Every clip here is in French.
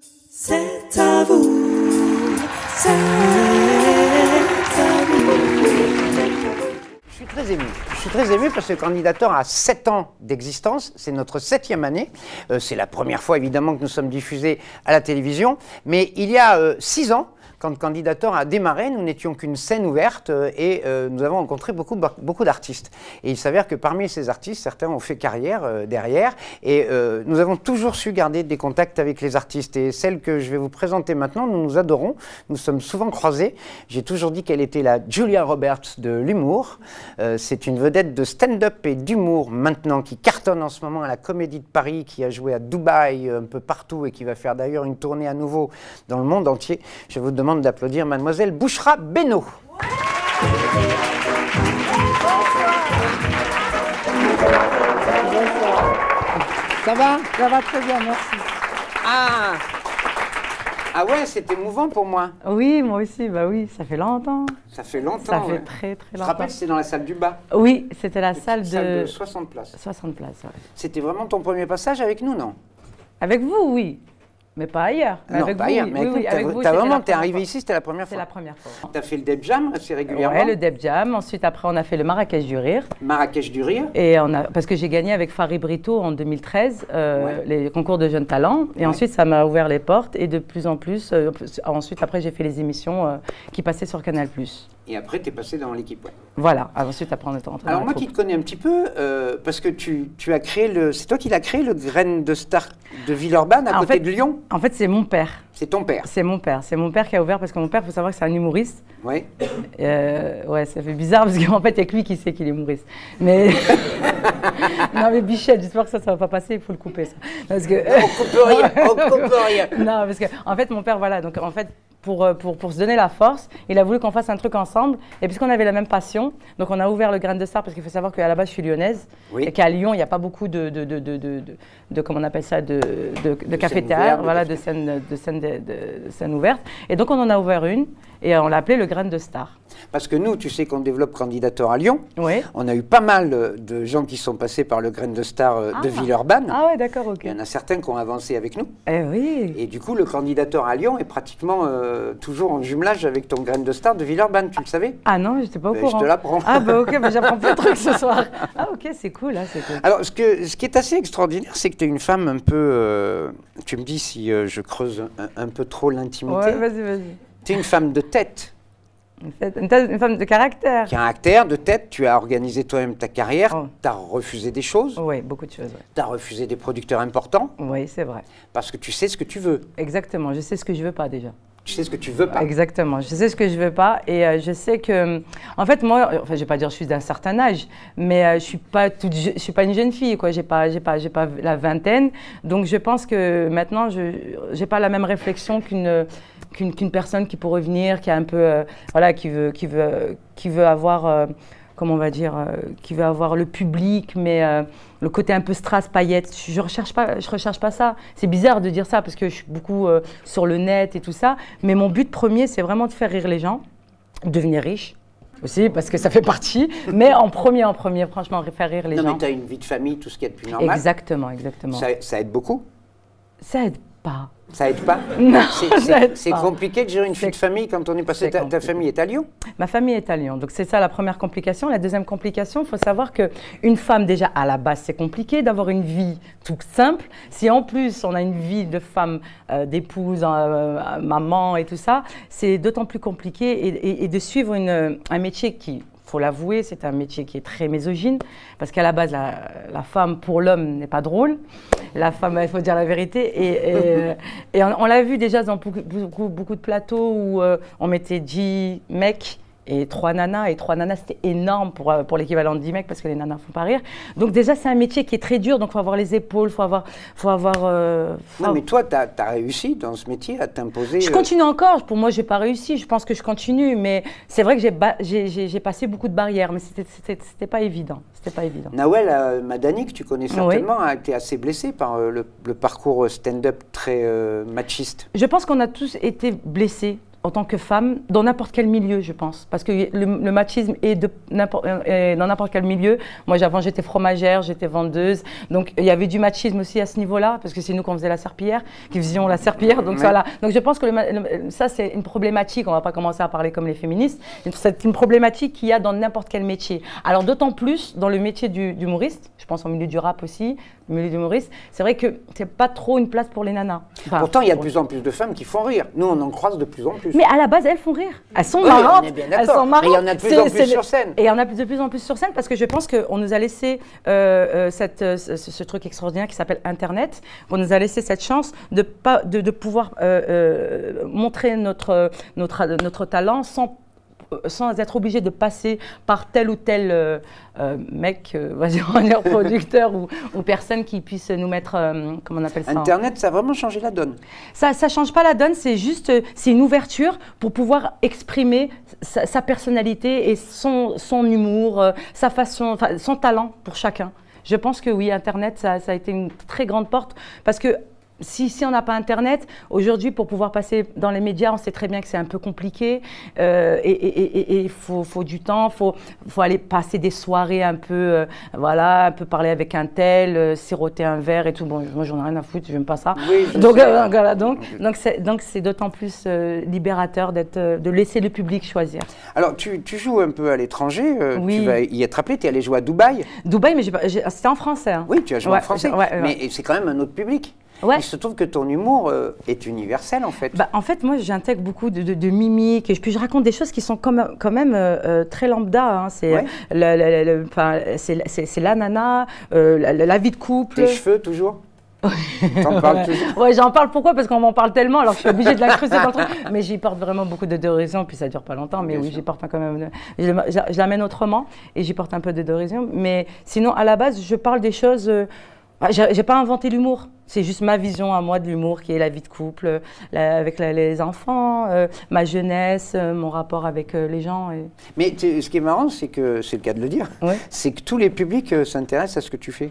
C'est à vous, c'est à vous. Je suis très ému. Je suis très ému parce que Candidator a 7 ans d'existence. C'est notre 7e année. C'est la première fois, évidemment, que nous sommes diffusés à la télévision. Mais il y a 6 ans, quand Candidator a démarré, nous n'étions qu'une scène ouverte et nous avons rencontré beaucoup d'artistes. Et il s'avère que parmi ces artistes, certains ont fait carrière derrière et nous avons toujours su garder des contacts avec les artistes. Et celle que je vais vous présenter maintenant, nous nous adorons. Nous sommes souvent croisés. J'ai toujours dit qu'elle était la Julia Roberts de l'humour. C'est une vedette de stand-up et d'humour maintenant qui cartonne en ce moment à la Comédie de Paris, qui a joué à Dubaï, un peu partout et qui va faire d'ailleurs une tournée à nouveau dans le monde entier. Je vous demande d'applaudir mademoiselle Bouchra Beno. Ça va? Ça va très bien, merci. Ah ouais, c'était émouvant pour moi. Oui, moi aussi, bah oui, ça fait longtemps. Ça fait longtemps. Ça fait ouais. très Je te longtemps. rappelle, c'était dans la salle du bas. Oui, c'était la salle Salle de... 60 places. 60 places, ouais. C'était vraiment ton premier passage avec nous, non? Avec vous, oui. Mais pas ailleurs. Mais Non, avec pas vous, ailleurs. oui. Mais Oui, écoute, oui, avec vous, t'es c'était la vraiment, t'es première arrivé fois. ici, c'était la première C'est fois. la première fois. T'as fait le Deb Jam assez régulièrement. Ouais, le Deb Jam. Ensuite, après, on a fait le Marrakech du Rire. Marrakech du Rire. Et on a, parce que j'ai gagné avec Farid Brito en 2013 les concours de jeunes talents. Et ensuite, ça m'a ouvert les portes. Et de plus en plus, ensuite, après, j'ai fait les émissions qui passaient sur Canal+. Et après, t'es passé dans l'équipe, ouais. Voilà. Ensuite, après, on est rentré Alors dans moi la qui troupe. te connais un petit peu, parce que tu as créé le... C'est toi qui l'as créé, le Graine de Star de Villeurbanne, à En côté fait- de Lyon? En fait, c'est mon père. C'est ton père? C'est mon père. C'est mon père qui a ouvert parce que mon père, il faut savoir que c'est un humoriste. Oui. Ouais, ça fait bizarre parce qu'en fait, il n'y a que lui qui sait qu'il est humoriste. Mais. Non, mais Bichette, j'espère que ça ne va pas passer, il faut le couper, ça. Parce que... On coupe rien, on coupe rien. Non, parce que, en fait, mon père, voilà, donc en fait, pour se donner la force, il a voulu qu'on fasse un truc ensemble. Et puisqu'on avait la même passion, donc on a ouvert le Grain de Star parce qu'il faut savoir qu'à la base, je suis lyonnaise. Oui. Et qu'à Lyon, il n'y a pas beaucoup de comment on appelle ça, de scènes café-théâtre, ouvertes, voilà, de scènes ouvertes. Et donc, on en a ouvert une et on l'a appelée le Grain de Star. Parce que nous, tu sais qu'on développe Candidator à Lyon. Oui. On a eu pas mal de gens qui sont passés par le Graine de Star de Villeurbanne. Ah ouais, d'accord, ok. Il y en a certains qui ont avancé avec nous. Eh oui. Et du coup, le Candidator à Lyon est pratiquement toujours en jumelage avec ton Graine de Star de Villeurbanne, tu le savais? Ah non, j'étais pas au Ben, courant. je te l'apprends. Ah bah ok, bah, j'apprends plein de trucs ce soir. Ah ok, c'est cool, là, c'est cool. Alors, ce qui est assez extraordinaire, c'est que tu es une femme un peu... tu me dis si je creuse un peu trop l'intimité. Ouais, vas-y. Tu es une femme de tête. Une femme de caractère. Caractère, de tête, tu as organisé toi-même ta carrière, Oh. tu as refusé des choses, Oui, beaucoup de choses, ouais. tu as refusé des producteurs importants, Oui, c'est vrai. parce que tu sais ce que tu veux. Exactement, je sais ce que je veux pas déjà. Tu sais ce que tu veux pas. Exactement, je sais ce que je veux pas et je sais que, en fait, moi, enfin, je vais pas dire que je suis d'un certain âge, mais je suis pas je suis pas une jeune fille, quoi. J'ai pas la vingtaine, donc je pense que maintenant, j'ai pas la même réflexion qu'une personne qui pourrait venir, qui a un peu, voilà, qui veut avoir, comment on va dire, qui veut avoir le public, mais le côté un peu strass, paillettes. Je recherche pas ça. C'est bizarre de dire ça parce que je suis beaucoup sur le net et tout ça. Mais mon but premier, c'est vraiment de faire rire les gens, devenir riche aussi parce que ça fait partie. Mais en premier, franchement, faire rire les Non, gens. mais tu as une vie de famille, tout ce qui est plus normal. Exactement. Ça aide beaucoup. Ça aide pas. Ça aide pas. Non, ça aide C'est pas. compliqué de gérer une vie de famille quand on est passé. C'est Ta famille est à Lyon? Ma famille est à Lyon, donc c'est ça la première complication. La deuxième complication, il faut savoir qu'une femme, déjà à la base, c'est compliqué d'avoir une vie toute simple. Si en plus on a une vie de femme, d'épouse, maman et tout ça, c'est d'autant plus compliqué et de suivre un métier qui, faut l'avouer, c'est un métier qui est très misogyne, parce qu'à la base, la femme pour l'homme n'est pas drôle. La femme, il faut dire la vérité. Et on l'a vu déjà dans beaucoup de plateaux où on mettait 10 mecs et 3 nanas. Et 3 nanas, c'était énorme pour l'équivalent de 10 mecs, parce que les nanas ne font pas rire. Donc déjà, c'est un métier qui est très dur, donc il faut avoir les épaules, Non, mais toi, tu as réussi dans ce métier à t'imposer. Je continue encore. Pour moi, je n'ai pas réussi. Je pense que je continue. Mais c'est vrai que j'ai passé beaucoup de barrières. Mais c'était pas évident. C'était pas évident. Nawel Madani, que tu connais certainement, a été assez blessé par le parcours stand-up très machiste. Je pense qu'on a tous été blessés. en tant que femme, dans n'importe quel milieu, je pense. Parce que le machisme est dans n'importe quel milieu. Moi, avant, j'étais fromagère, j'étais vendeuse. Donc, il y avait du machisme aussi à ce niveau-là, parce que c'est nous qu'on faisait la serpillière, qui faisions la serpillière. Donc, voilà. Donc, je pense que ça, c'est une problématique. On ne va pas commencer à parler comme les féministes. C'est une problématique qu'il y a dans n'importe quel métier. Alors, d'autant plus dans le métier d'humoriste, je pense au milieu du rap aussi, au milieu d'humoriste, c'est vrai que c'est pas trop une place pour les nanas. Enfin, pourtant, il y a de plus en plus de femmes qui font rire. Nous, on en croise de plus en plus. Mais à la base, elles font rire. Elles sont marrantes. On est bien d'accord. Mais il y en a de plus en plus sur scène. Et il y en a de plus en plus sur scène parce que je pense qu'on nous a laissé ce truc extraordinaire qui s'appelle Internet. On nous a laissé cette chance de pouvoir montrer notre talent sans être obligé de passer par tel ou tel mec, producteur ou personne qui puisse nous mettre, comment on appelle ça? Internet, ça a vraiment changé la donne. Ça ne change pas la donne, c'est juste, c'est une ouverture pour pouvoir exprimer sa personnalité et son humour, sa façon, son talent pour chacun. Je pense que oui, Internet, ça a été une très grande porte parce que si on n'a pas Internet, aujourd'hui, pour pouvoir passer dans les médias, on sait très bien que c'est un peu compliqué et il faut du temps, faut aller passer des soirées un peu, voilà, un peu parler avec un tel, siroter un verre et tout. Bon, moi, j'en ai rien à foutre, j'aime pas ça. Oui, donc c'est d'autant plus libérateur de laisser le public choisir. Alors, tu joues un peu à l'étranger, oui. Tu vas y être appelé, tu es allé jouer à Dubaï. Dubaï, mais c'était en français. Hein. Oui, tu as joué en français, mais c'est quand même un autre public. Ouais. Il se trouve que ton humour est universel, en fait. En fait, moi, j'intègre beaucoup de mimiques, et puis je raconte des choses qui sont quand même très lambda. Hein. C'est la nana, la vie de couple. Tes cheveux, toujours? T'en parles toujours? Ouais, j'en parle. Pourquoi? Parce qu'on m'en parle tellement, alors que je suis obligée de la creuser dans le truc. Mais j'y porte vraiment beaucoup de dérision, puis ça dure pas longtemps. Mais oui, j'y porte quand même. Je l'amène autrement, et j'y porte un peu de dérision. Mais sinon, à la base, je parle des choses. J'ai pas inventé l'humour, c'est juste ma vision à moi de l'humour qui est la vie de couple, avec les enfants, ma jeunesse, mon rapport avec les gens. Mais ce qui est marrant, c'est que, c'est le cas de le dire, c'est que tous les publics s'intéressent à ce que tu fais.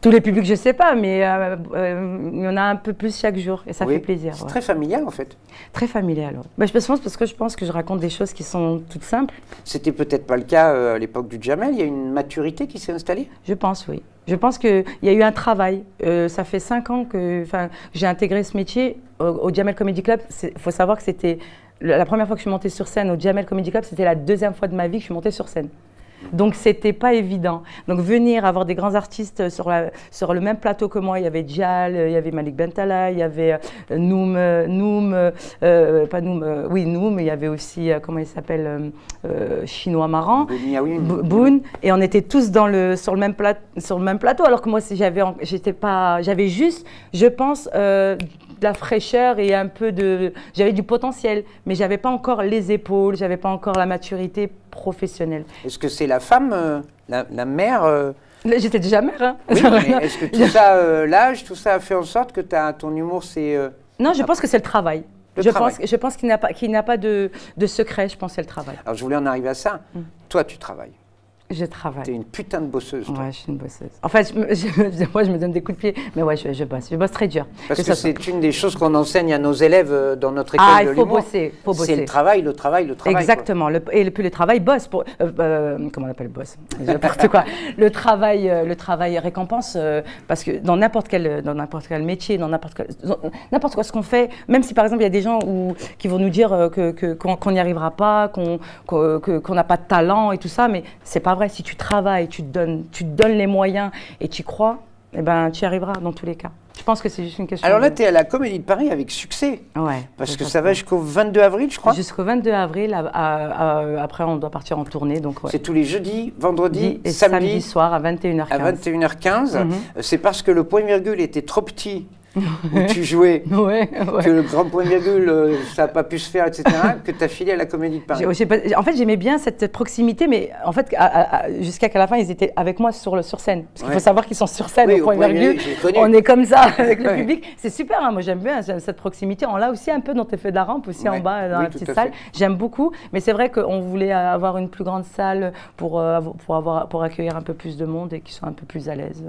Tous les publics, je sais pas, mais il y en a un peu plus chaque jour et ça fait plaisir. C'est très familial en fait. Très familial, oui. Je pense parce que je pense que je raconte des choses qui sont toutes simples. C'était peut-être pas le cas à l'époque du Jamel, il y a une maturité qui s'est installée? Je pense, oui. Je pense qu'il y a eu un travail. Ça fait 5 ans que j'ai intégré ce métier au Jamel Comedy Club. Il faut savoir que c'était la première fois que je suis montée sur scène au Jamel Comedy Club, c'était la 2e fois de ma vie que je suis montée sur scène. Donc, c'était pas évident. Donc, venir avoir des grands artistes sur le même plateau que moi, il y avait Djal, il y avait Malik Bentala, il y avait Noum, il y avait aussi, comment il s'appelle, Chinois Marrant, Boone, et on était tous sur le même plateau, alors que moi, j'avais juste, je pense, de la fraîcheur et un peu j'avais du potentiel, mais j'avais pas encore les épaules, j'avais pas encore la maturité professionnelle. Est-ce que c'est la femme, la mère J'étais déjà mère. Hein. Oui, mais est-ce que tout ça, l'âge, tout ça a fait en sorte que ton humour, c'est... Non, je pense que c'est le travail. Je pense qu'il n'y a pas de secret, je pense que c'est le travail. Alors, je voulais en arriver à ça. Toi, tu travailles. Je travaille. T'es une putain de bosseuse. Toi. Ouais, je suis une bosseuse. En fait, moi, je me donne des coups de pied, mais ouais, je bosse. Je bosse très dur. Parce que c'est une des choses qu'on enseigne à nos élèves dans notre école de l'humour. Il faut bosser. C'est le travail. Exactement. Et puis le travail bosse. Comment on appelle bosse? N'importe quoi. Le travail récompense, parce que dans n'importe quel métier, dans n'importe quoi ce qu'on fait, même si par exemple il y a des gens qui vont nous dire qu'on n'y arrivera pas, qu'on n'a pas de talent et tout ça, mais c'est pas vrai. Si tu travailles, tu te donnes les moyens et tu crois, eh ben, tu y arriveras dans tous les cas. Je pense que c'est juste une question. Alors là, tu es à la Comédie de Paris avec succès. Ouais. Parce que ça va jusqu'au 22 avril, je crois. Jusqu'au 22 avril. Après, on doit partir en tournée. Donc, ouais. C'est tous les jeudis, vendredis et samedi soir à 21h15. À 21h15. C'est parce que le point-virgule était trop petit. Où tu jouais, que le grand point-virgule, ça n'a pas pu se faire, etc., que tu as filé à la Comédie de Paris. En fait, j'aimais bien cette proximité, mais en fait, jusqu'à qu'à la fin, ils étaient avec moi sur scène. Parce qu'il faut savoir qu'ils sont sur scène au point-virgule. On est comme ça avec le public. C'est super, hein, moi j'aime bien cette proximité. On l'a aussi un peu dans tes feux de la rampe, aussi en bas, dans la petite salle. J'aime beaucoup, mais c'est vrai qu'on voulait avoir une plus grande salle pour accueillir un peu plus de monde et qu'ils soient un peu plus à l'aise.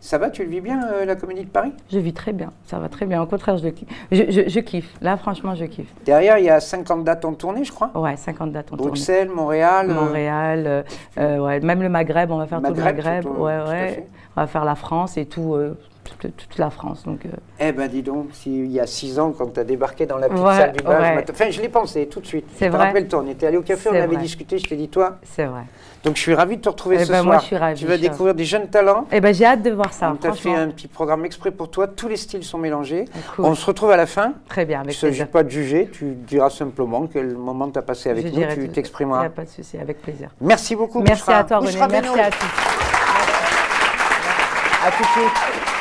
Ça va, tu le vis bien, la Comédie de Paris? Je vis très bien, ça va très bien. Au contraire, je kiffe. Là, franchement, je kiffe. Derrière, il y a 50 dates en tournée, je crois. Ouais, 50 dates en tournée. Bruxelles, Montréal. Montréal, ouais, même le Maghreb, on va faire tout le Maghreb. Ouais. On va faire la France et tout, toute la France. Donc, Eh ben, dis donc, il y a 6 ans, quand tu as débarqué dans la petite salle du bar, enfin, je l'ai pensé tout de suite. C'est vrai. Je te rappelle, on était allé au café, on avait discuté, je t'ai dit, toi. C'est vrai. Donc, je suis ravi de te retrouver ce soir. Moi, je suis ravie. Tu vas découvrir des jeunes talents. Eh ben, j'ai hâte de voir ça. On t'a fait un petit programme exprès pour toi. Tous les styles sont mélangés. Cool. On se retrouve à la fin. Très bien, avec plaisir. Il ne s'agit pas de juger. Tu diras simplement quel moment tu as passé avec nous. Tu t'exprimeras. Il n'y a pas de souci, avec plaisir. Merci beaucoup. Merci à toi, René. Merci à tous. À tout de suite.